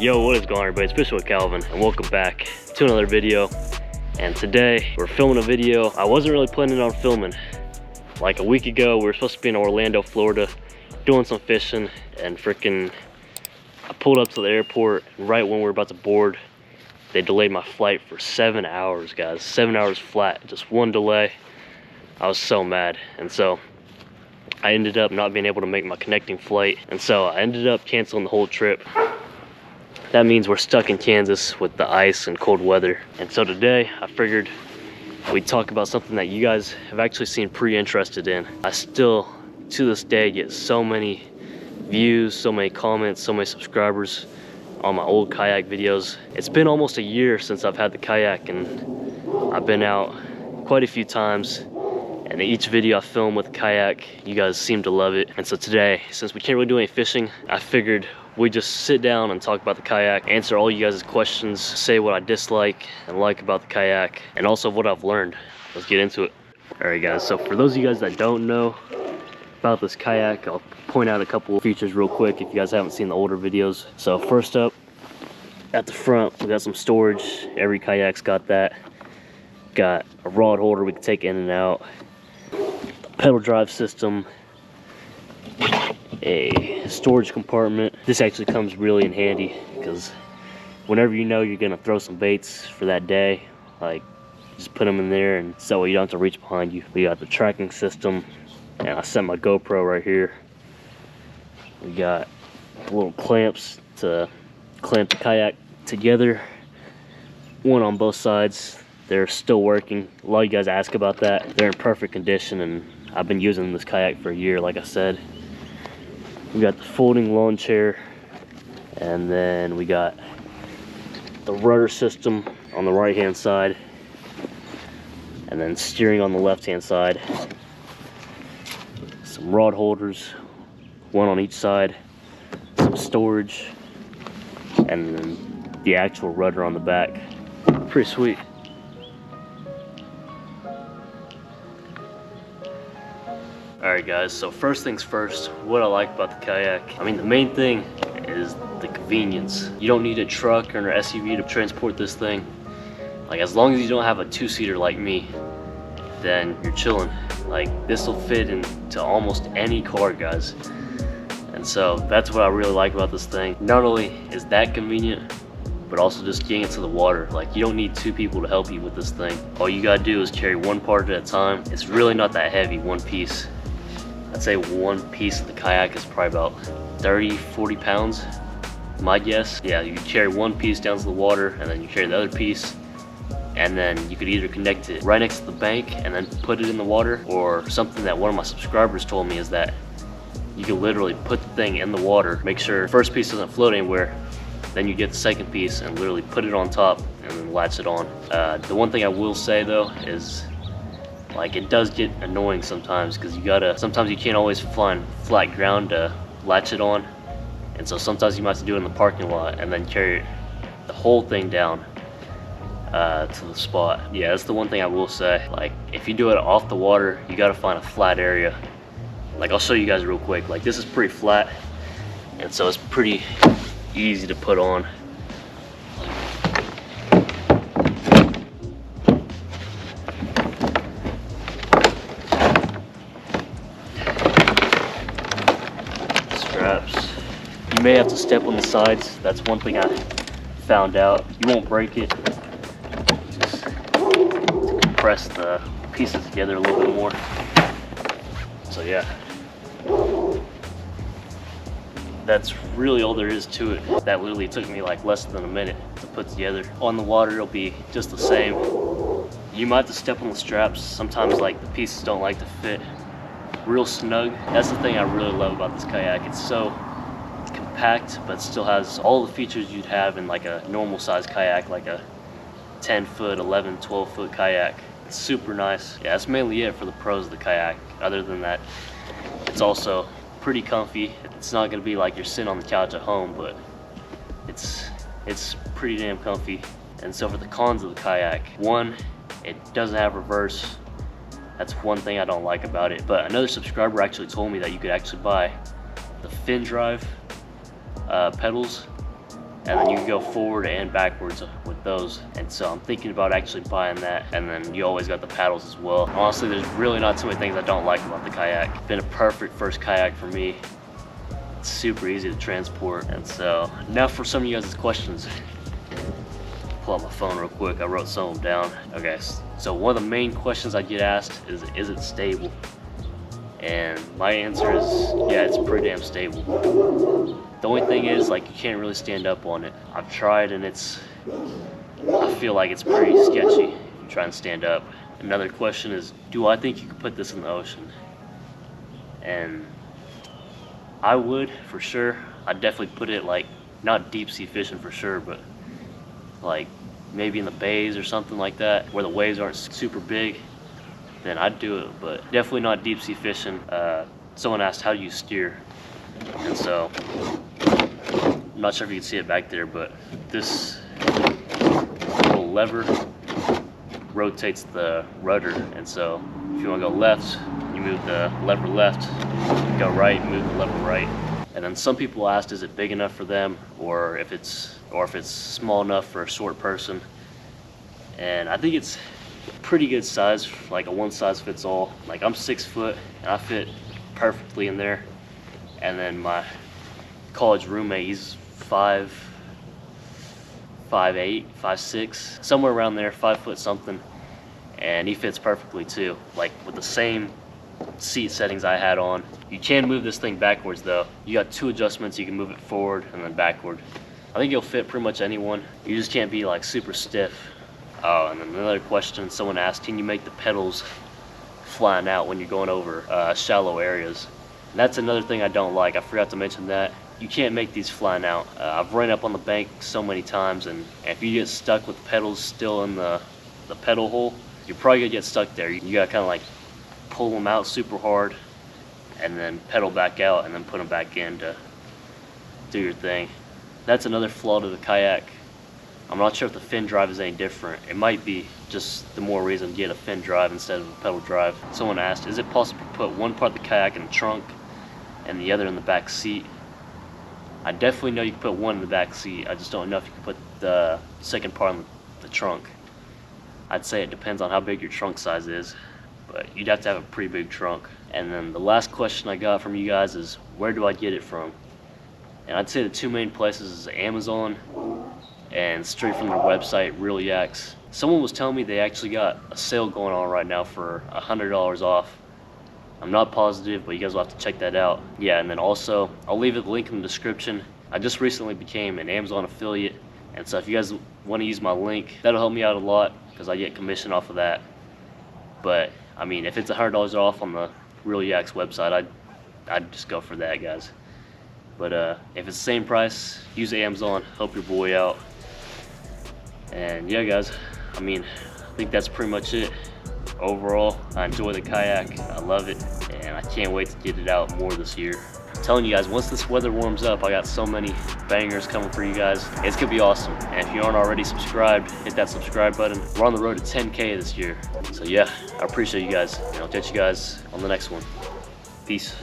Yo, what is going on, everybody? It's Fishing with Calvin, and welcome back to another video. And today we're filming a video I wasn't really planning on filming. Like a week ago, we were supposed to be in Orlando, Florida, doing some fishing, and freaking I pulled up to the airport, and right when we were about to board, they delayed my flight for 7 hours, guys. 7 hours flat, just one delay. I was so mad, and so I ended up not being able to make my connecting flight, and so I ended up canceling the whole trip. That means we're stuck in Kansas with the ice and cold weather. And so today I figured we'd talk about something that you guys have actually seemed pretty interested in. I still, to this day, get so many views, so many comments, so many subscribers on my old kayak videos. It's been almost a year since I've had the kayak, and I've been out quite a few times. And each video I film with the kayak, you guys seem to love it. And so today, since we can't really do any fishing, I figured we just sit down and talk about the kayak, answer all you guys' questions, say what I dislike and like about the kayak, and also what I've learned. Let's get into it. All right, guys, so for those of you guys that don't know about this kayak, I'll point out a couple of features real quick if you guys haven't seen the older videos. So first up, at the front, we got some storage. Every kayak's got that. Got a rod holder we can take in and out. Pedal drive system, a storage compartment. This actually comes really in handy because whenever you know you're gonna throw some baits for that day, like just put them in there, and so you don't have to reach behind you. We got the tracking system, and I set my GoPro right here. We got little clamps to clamp the kayak together, one on both sides. They're still working. A lot of you guys ask about that. They're in perfect condition, and I've been using this kayak for a year, like I said. We got the folding lawn chair, and then we got the rudder system on the right hand side, and then steering on the left hand side. Some rod holders, one on each side, some storage, and then the actual rudder on the back. Pretty sweet. Alright guys, so first things first, what I like about the kayak. I mean, the main thing is the convenience. You don't need a truck or an SUV to transport this thing. Like, as long as you don't have a two-seater like me, then you're chilling. Like, this will fit into almost any car, guys. And so that's what I really like about this thing. Not only is that convenient, but also just getting into the water. Like, you don't need two people to help you with this thing. All you gotta do is carry one part at a time. It's really not that heavy, one piece. I'd say one piece of the kayak is probably about 30-40 pounds, my guess. Yeah, you carry one piece down to the water, and then you carry the other piece, and then you could either connect it right next to the bank and then put it in the water, or something that one of my subscribers told me is that you can literally put the thing in the water, make sure the first piece doesn't float anywhere, then you get the second piece and literally put it on top and then latch it on. The one thing I will say though is, like, it does get annoying sometimes because sometimes you can't always find flat ground to latch it on. And so sometimes you might have to do it in the parking lot and then carry the whole thing down to the spot. Yeah, that's the one thing I will say. Like, if you do it off the water, you gotta find a flat area. Like, I'll show you guys real quick. Like, this is pretty flat, and so it's pretty easy to put on. You may have to step on the sides. That's one thing I found out. You won't break it. Just to compress the pieces together a little bit more. So yeah, that's really all there is to it. That literally took me like less than a minute to put together. On the water, it'll be just the same. You might have to step on the straps. Sometimes, like, the pieces don't like to fit real snug. That's the thing I really love about this kayak. It's so compact, but still has all the features you'd have in like a normal size kayak, like a 10-foot, 11, 12-foot kayak. It's super nice. Yeah, that's mainly it for the pros of the kayak. Other than that, it's also pretty comfy. It's not gonna be like you're sitting on the couch at home, but it's pretty damn comfy. And so for the cons of the kayak, one, it doesn't have reverse. That's one thing I don't like about it. But another subscriber actually told me that you could actually buy the fin drive pedals and then you can go forward and backwards with those. And so I'm thinking about actually buying that. And then you always got the paddles as well. Honestly, there's really not too many things I don't like about the kayak. It's been a perfect first kayak for me. It's super easy to transport. And so now for some of you guys' questions. Pull out my phone real quick. I wrote some of them down. Okay, so one of the main questions I get asked is it stable? And my answer is, yeah, it's pretty damn stable. The only thing is, like, you can't really stand up on it. I've tried, and I feel like it's pretty sketchy if you try and stand up. Another question is, do I think you could put this in the ocean? And I would, for sure. I'd definitely put it, like, not deep sea fishing for sure, but like maybe in the bays or something like that where the waves aren't super big, then I'd do it, but definitely not deep sea fishing. Someone asked, how do you steer? And so I'm not sure if you can see it back there, but this little lever rotates the rudder. And so if you want to go left, you move the lever left. Go right, move the lever right. And then some people asked, is it big enough for them, or if it's small enough for a short person? And I think it's pretty good size, like a one size fits all. Like, I'm 6 foot and I fit perfectly in there. And then my college roommate, he's 5'8", 5'6", somewhere around there, 5 foot something, and he fits perfectly too, like with the same seat settings I had on. You can move this thing backwards though. You got 2 adjustments. You can move it forward and then backward. I think you'll fit pretty much anyone. You just can't be like super stiff. Oh, and then another question someone asked, can you make the pedals flying out when you're going over shallow areas? And that's another thing I don't like. I forgot to mention that. You can't make these flying out. I've run up on the bank so many times, and if you get stuck with the pedals still in the pedal hole, you're probably gonna get stuck there. You gotta kind of like pull them out super hard and then pedal back out and then put them back in to do your thing. That's another flaw to the kayak. I'm not sure if the fin drive is any different. It might be just the more reason to get a fin drive instead of a pedal drive. Someone asked, is it possible to put one part of the kayak in the trunk and the other in the back seat? I definitely know you can put one in the back seat. I just don't know if you can put the second part in the trunk. I'd say it depends on how big your trunk size is, but you'd have to have a pretty big trunk. And then the last question I got from you guys is, where do I get it from? And I'd say the 2 main places is Amazon and straight from their website, Real Yaks. Someone was telling me they actually got a sale going on right now for $100 off. I'm not positive, but you guys will have to check that out. Yeah, and then also, I'll leave the link in the description. I just recently became an Amazon affiliate, and so if you guys want to use my link, that'll help me out a lot because I get commission off of that. But I mean, if it's $100 off on the Real Yaks website, I'd just go for that, guys. But if it's the same price, use Amazon, help your boy out. And yeah, guys, I mean, I think that's pretty much it. Overall, I enjoy the kayak, I love it, and I can't wait to get it out more this year. I'm telling you guys, once this weather warms up, I got so many bangers coming for you guys. It's gonna be awesome. And if you aren't already subscribed, hit that subscribe button. We're on the road to 10K this year. So yeah, I appreciate you guys, and I'll catch you guys on the next one. Peace.